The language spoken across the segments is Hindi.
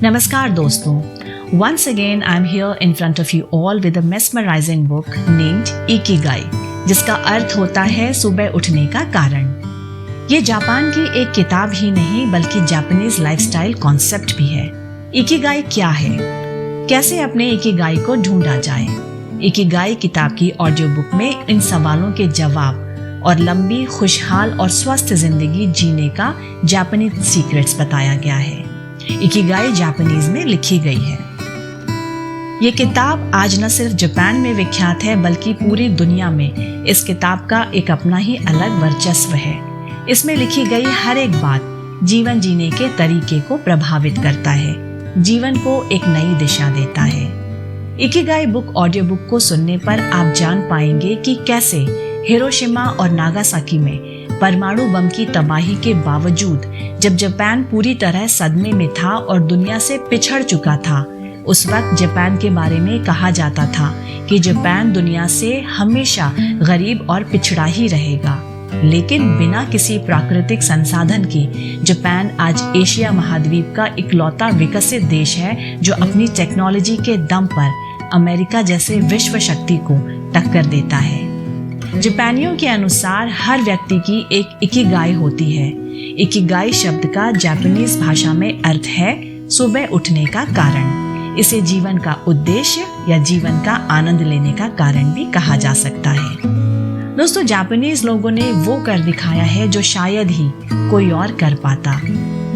Namaskar दोस्तों. Once again I am here in front of you all with a mesmerizing book named Ikigai, जिसका अर्थ होता है सुबह उठने का कारण. ये जापान की एक किताब ही नहीं बल्कि जापानीज लाइफस्टाइल कॉन्सेप्ट भी है. इकिगाई क्या है? कैसे अपने इकिगाई को ढूंढा जाए? इकिगाई किताब की ऑडियो बुक में इन सवालों के जवाब और लंबी, खुशहाल और स्वस्थ जिंदगी जीने का जापानीज सीक्रेट्स बताया गया है. इकिगाई जापानीज में लिखी गई है. ये किताब आज न सिर्फ जापान में विख्यात है बल्कि पूरी दुनिया में इस किताब का एक अपना ही अलग वर्चस्व है. इसमें लिखी गई हर एक बात जीवन जीने के तरीके को प्रभावित करता है, जीवन को एक नई दिशा देता है. इकिगाई बुक ऑडियो बुक को सुनने पर आप जान पाएंगे कि कैसे हिरोशिमा और नागासाकी में परमाणु बम की तबाही के बावजूद जब जापान पूरी तरह सदमे में था और दुनिया से पिछड़ चुका था, उस वक्त जापान के बारे में कहा जाता था कि जापान दुनिया से हमेशा गरीब और पिछड़ा ही रहेगा. लेकिन बिना किसी प्राकृतिक संसाधन के जापान आज एशिया महाद्वीप का इकलौता विकसित देश है जो अपनी टेक्नोलॉजी के दम पर अमेरिका जैसे विश्व शक्ति को टक्कर देता है. जापानियों के अनुसार हर व्यक्ति की एक इकिगाई होती है. इकिगाई शब्द का जापानीज भाषा में अर्थ है सुबह उठने का कारण. इसे जीवन का उद्देश्य या जीवन का आनंद लेने का कारण भी कहा जा सकता है. दोस्तों, जापानीज लोगों ने वो कर दिखाया है जो शायद ही कोई और कर पाता.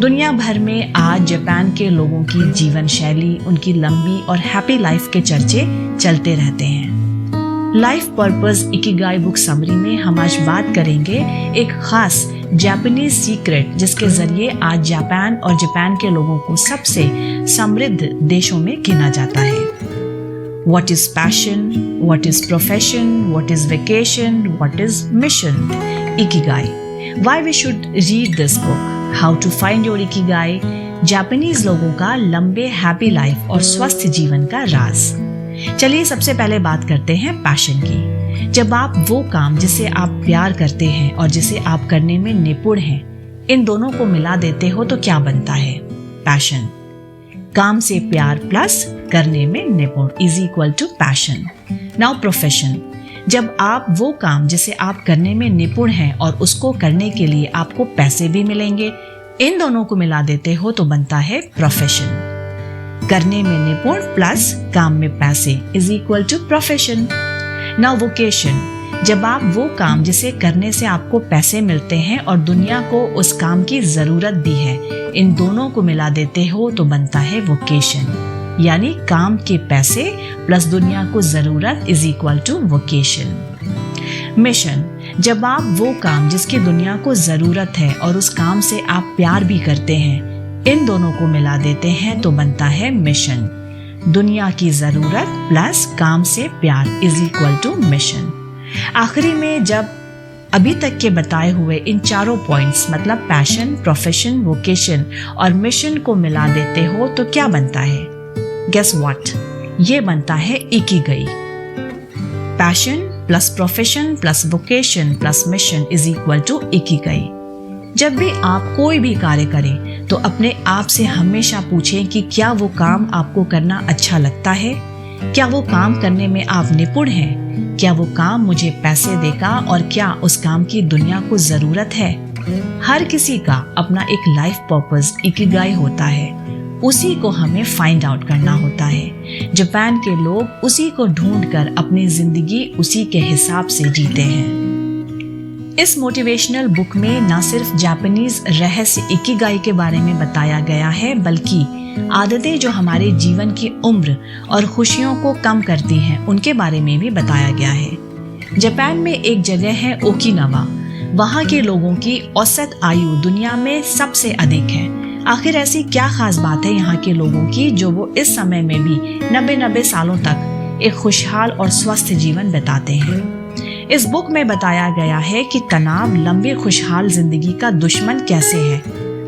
दुनिया भर में आज जापान के लोगों की जीवन शैली, उनकी लंबी और हैप्पी लाइफ के चर्चे चलते रहते हैं. Life purpose Ikigai book summary में हम आज बात करेंगे एक खास जापानीज सीक्रेट जिसके जरिए आज जापान और जापान के लोगों को सबसे समृद्ध देशों में गिना जाता है. What is passion? What is profession? What is vacation? What is mission? Ikigai. Why we should read this book? How to find your Ikigai? Japanese लोगों का लंबे हैप्पी लाइफ और स्वस्थ जीवन का राज. चलिए सबसे पहले बात करते हैं पैशन की. जब आप वो काम जिसे आप प्यार करते हैं और जिसे आप करने में निपुण हैं, इन दोनों को मिला देते हो तो क्या बनता है? पैशन. काम से प्यार प्लस करने में निपुण is equal to passion. Now profession. जब आप वो काम जिसे आप करने में निपुण हैं और उसको करने के लिए आपको पैसे भी मिलेंगे, इन दोनों को मिला देते हो तो बनता है प्रोफेशन. करने में निपुण प्लस काम में पैसे is equal to profession. Now vocation. जब आप वो काम जिसे करने से आपको पैसे मिलते हैं और दुनिया को उस काम की जरूरत भी है, इन दोनों को मिला देते हो तो बनता है वोकेशन. यानी काम के पैसे प्लस दुनिया को जरूरत is equal to vocation. Mission. जब आप वो काम जिसकी दुनिया को जरूरत है और उस काम से आप प्यार भी करते हैं, इन दोनों को मिला देते हैं तो बनता है मिशन. दुनिया की जरूरत प्लस काम से प्यार इज इक्वल टू मिशन. आखिरी में जब अभी तक के बताए हुए इन चारों पॉइंट्स मतलब पैशन, प्रोफेशन, वोकेशन और मिशन को मिला देते हो तो क्या बनता है? Guess what? ये बनता है ikigai. Passion plus profession plus vocation plus mission is equal to ikigai. जब भी आप कोई भी कार्य करें तो अपने आप से हमेशा पूछें कि क्या वो काम आपको करना अच्छा लगता है? क्या वो काम करने में आप निपुण हैं? क्या वो काम मुझे पैसे देगा और क्या उस काम की दुनिया को जरूरत है? हर किसी का अपना एक लाइफ पर्पस इकिगाई होता है. उसी को हमें फाइंड आउट करना होता है. जापान के लोग उसी को ढूंढकर अपनी जिंदगी उसी के हिसाब से जीते हैं. इस मोटिवेशनल बुक में न सिर्फ जापानीज रहस्य इकिगाई के बारे में बताया गया है बल्कि आदतें जो हमारे जीवन की उम्र और खुशियों को कम करती हैं उनके बारे में भी बताया गया है. जापान में एक जगह है ओकिनावा. वहाँ के लोगों की औसत आयु दुनिया में सबसे अधिक है. आखिर ऐसी क्या खास बात है यहाँ के लोगों की जो वो इस समय में भी 90 सालों तक एक खुशहाल और स्वस्थ जीवन बिताते हैं? इस बुक में बताया गया है कि तनाव लंबी खुशहाल जिंदगी का दुश्मन कैसे है,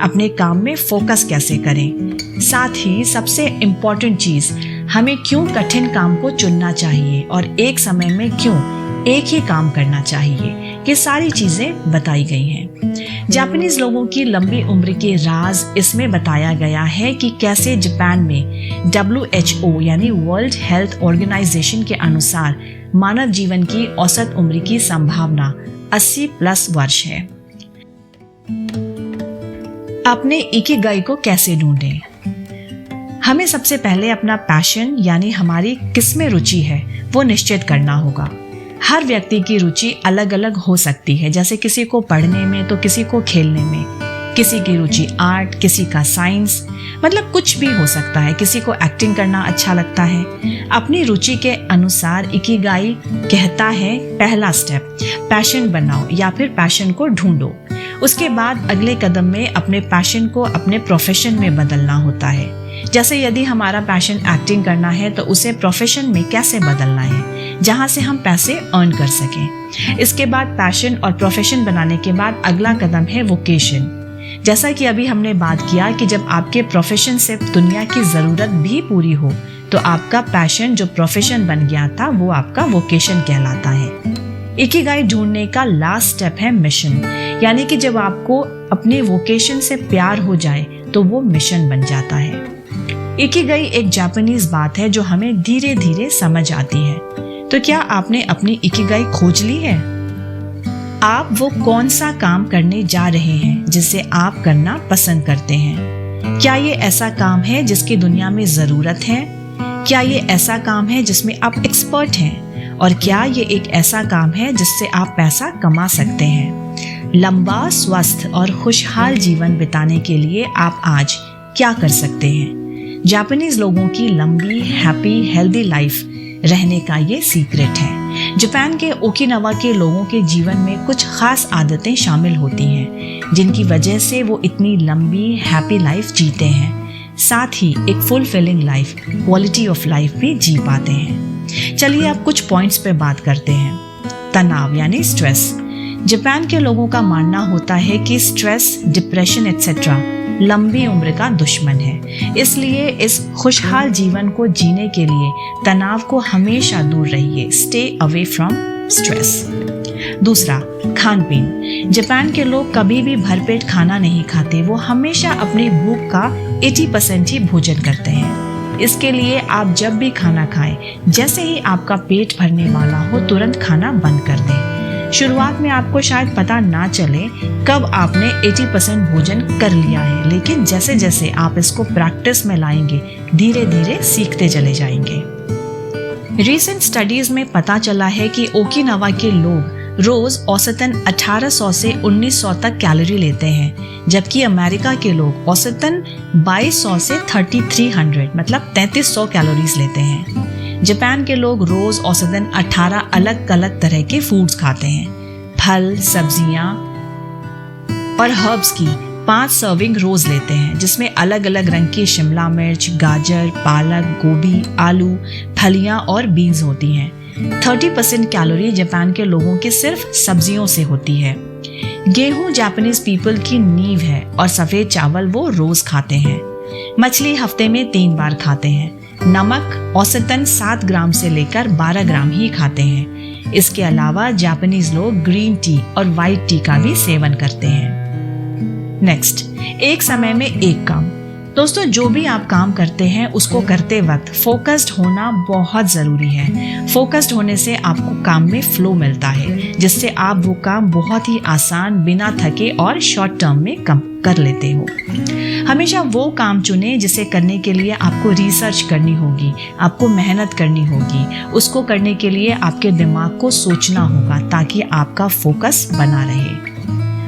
अपने काम में फोकस कैसे करें, साथ ही सबसे इम्पोर्टेंट चीज हमें क्यों कठिन काम को चुनना चाहिए और एक समय में क्यों एक ही काम करना चाहिए, ये सारी चीजें बताई गई हैं. जापानीज लोगों की लंबी उम्र के राज इसमें बताया गया है कि कैसे जापान में WHO यानी वर्ल्ड हेल्थ ऑर्गेनाइजेशन के अनुसार मानव जीवन की औसत उम्र की संभावना 80+ वर्ष है। अपने इकिगाई को कैसे ढूंढें? हमें सबसे पहले अपना पैशन यानी हमारी किसमें रुचि है वो निश्चित करना होगा। हर व्यक्ति की रुचि अलग अलग हो सकती है, जैसे किसी को पढ़ने में तो किसी को खेलने में, किसी की रुचि आर्ट, किसी का साइंस, मतलब कुछ भी हो सकता है। किसी को एक्टिंग करना अच्छा लगता है। अपनी रुचि के अनुसार इकिगाई कहता है पहला स्टेप पैशन बनाओ या फिर पैशन को ढूंढो। उसके बाद अगले कदम में अपने पैशन को अपने प्रोफेशन में बदलना होता है। जैसे यदि हमारा पैशन एक्टिंग करना है तो उसे प्रोफेशन में कैसे बदलना है जहां से हम पैसे अर्न कर सकें। इसके बाद पैशन और प्रोफेशन बनाने के बाद अगला कदम है वोकेशन। जैसा कि अभी हमने बात किया कि जब आपके प्रोफेशन से दुनिया की ज़रूरत भी पूरी हो तो आपका पैशन जो प्रोफेशन बन गया था वो आपका वोकेशन कहलाता है। इकिगाई ढूंढने का लास्ट स्टेप है मिशन, यानी कि जब आपको अपने वोकेशन से प्यार हो जाए तो वो मिशन बन जाता है। इकिगाई एक जापानीज बात है जो हमें धीरे धीरे समझ आती है। तो क्या आपने अपनी इकिगाई खोज ली है? आप वो कौन सा काम करने जा रहे हैं जिसे आप करना पसंद करते हैं? क्या ये ऐसा काम है जिसकी दुनिया में ज़रूरत है? क्या ये ऐसा काम है जिसमें आप एक्सपर्ट हैं? और क्या ये एक ऐसा काम है जिससे आप पैसा कमा सकते हैं? लंबा, स्वस्थ और खुशहाल जीवन बिताने के लिए आप आज क्या कर सकते हैं? जापानीज लोगों की लंबी, हैप्पी, हेल्दी लाइफ रहने का ये सीक्रेट है। जापान के ओकिनावा के लोगों के जीवन में कुछ खास आदतें शामिल होती हैं जिनकी वजह से वो इतनी लंबी, हैप्पी लाइफ जीते हैं। साथ ही एक fulfilling life, quality of life भी जी पाते हैं। चलिए अब कुछ पॉइंट्स पे बात करते हैं। तनाव यानी स्ट्रेस। जापान के लोगों का मानना होता है कि स्ट्रेस, डिप्रेशन एक्सेट्रा लंबी उम्र का दुश्मन है। इसलिए इस खुशहाल जीवन को जीने के लिए तनाव को हमेशा दूर रहिए। Stay away from stress. दूसरा, खान पीन। जापान के लोग कभी भी भरपेट खाना नहीं खाते। वो हमेशा अपनी भूख का 80% ही भोजन करते हैं। इसके लिए आप जब भी खाना खाएं, जैसे ही आपका पेट भरने वाला हो तुरंत खाना बंद कर दें। शुरुआत में आपको शायद पता ना चले कब आपने 80% भोजन कर लिया है, लेकिन जैसे जैसे आप इसको प्रैक्टिस में लाएंगे धीरे धीरे सीखते चले जाएंगे। रीसेंट स्टडीज में पता चला है कि ओकिनावा के लोग रोज औसतन 1800 से 1900 तक कैलोरी लेते हैं, जबकि अमेरिका के लोग औसतन 2200 से 3300 मतलब 3300 कैलोरीज लेते हैं। जापान के लोग रोज औसतन 18 अलग अलग तरह के फूड्स खाते हैं। फल, सब्जियां और हर्ब्स की 5 सर्विंग रोज लेते हैं, जिसमें अलग अलग रंग की शिमला मिर्च, गाजर, पालक, गोभी, आलू, फलियां और बीन्स होती हैं। 30% कैलोरी जापान के लोगों की सिर्फ सब्जियों से होती है। गेहूं जापानीज पीपल की नींव है और सफेद चावल वो रोज खाते हैं। मछली हफ्ते में 3 बार खाते हैं। नमक औसतन 7 ग्राम से लेकर 12 ग्राम ही खाते हैं। इसके अलावा जापानीज लोग ग्रीन टी और वाइट टी का भी सेवन करते हैं। नेक्स्ट, एक समय में एक काम। दोस्तों, जो भी आप काम करते हैं उसको करते वक्त फोकस्ड होना बहुत ज़रूरी है। फोकस्ड होने से आपको काम में फ्लो मिलता है, जिससे आप वो काम बहुत ही आसान, बिना थके और शॉर्ट टर्म में कर लेते हो। हमेशा वो काम चुनें जिसे करने के लिए आपको रिसर्च करनी होगी, आपको मेहनत करनी होगी। उसको करने के लिए आपके दिमाग को सोचना होगा ताकि आपका फोकस बना रहे।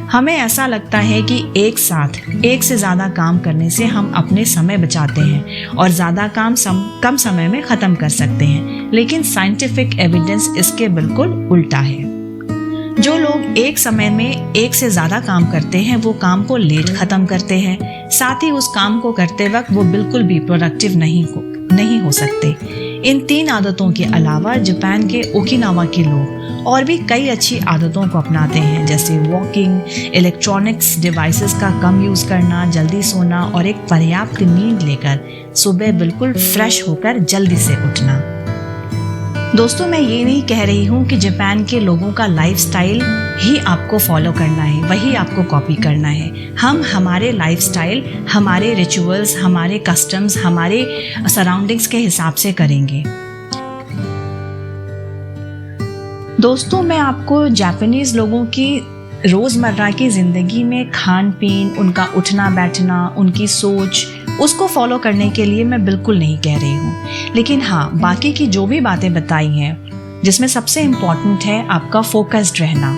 हमें ऐसा लगता है कि एक साथ एक से ज़्यादा काम करने से हम अपने समय बचाते हैं और ज़्यादा काम कम समय में ख़त्म कर सकते हैं, लेकिन साइंटिफिक एविडेंस इसके बिल्कुल उल्टा है। जो लोग एक समय में एक से ज़्यादा काम करते हैं वो काम को लेट ख़त्म करते हैं। साथ ही उस काम को करते वक्त वो बिल्कुल भी प्रोडक्टिव नहीं हो सकते। इन 3 आदतों के अलावा जापान के ओकिनावा के लोग और भी कई अच्छी आदतों को अपनाते हैं, जैसे वॉकिंग, इलेक्ट्रॉनिक्स डिवाइसेस का कम यूज़ करना, जल्दी सोना और एक पर्याप्त नींद लेकर सुबह बिल्कुल फ्रेश होकर जल्दी से उठना। दोस्तों, मैं ये नहीं कह रही हूँ कि जापान के लोगों का लाइफस्टाइल ही आपको फॉलो करना है, वही आपको कॉपी करना है। हम हमारे लाइफस्टाइल, हमारे रिचुअल्स, हमारे कस्टम्स, हमारे सराउंडिंग्स के हिसाब से करेंगे। दोस्तों, मैं आपको जापानीज लोगों की रोज़मर्रा की ज़िंदगी में खान पीन, उनका उठना बैठना, उनकी सोच, उसको फॉलो करने के लिए मैं बिल्कुल नहीं कह रही हूँ। लेकिन हाँ, बाकी की जो भी बातें बताई हैं, जिसमें सबसे इम्पॉर्टेंट है आपका फोकस्ड रहना,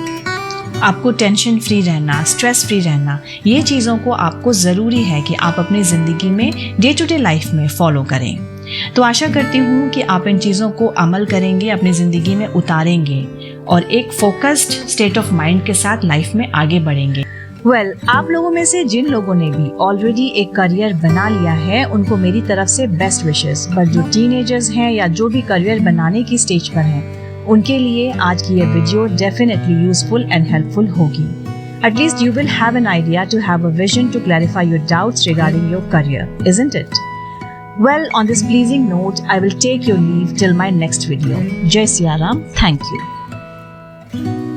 आपको टेंशन फ्री रहना, स्ट्रेस फ्री रहना। ये चीज़ों को आपको ज़रूरी है कि आप अपनी ज़िंदगी में डे टू डे लाइफ में फॉलो करें। तो आशा करती हूँ कि आप इन चीज़ों को अमल करेंगे, अपनी ज़िंदगी में उतारेंगे और एक फोकस्ड स्टेट ऑफ माइंड के साथ लाइफ में आगे बढ़ेंगे। आप लोगों में से जिन लोगों ने भी ऑलरेडी एक करियर बना लिया है, उनको मेरी तरफ से बेस्ट विशेस। बट जो टीनेजर्स हैं या जो भी करियर बनाने की स्टेज पर हैं, उनके लिए आज की ये video definitely useful and helpful होगी। At least you will have an idea to have a vision to clarify your doubts regarding your career, isn't it? Well, on this pleasing note, I will take your leave till my next video. Jai Siya Ram. Thank you.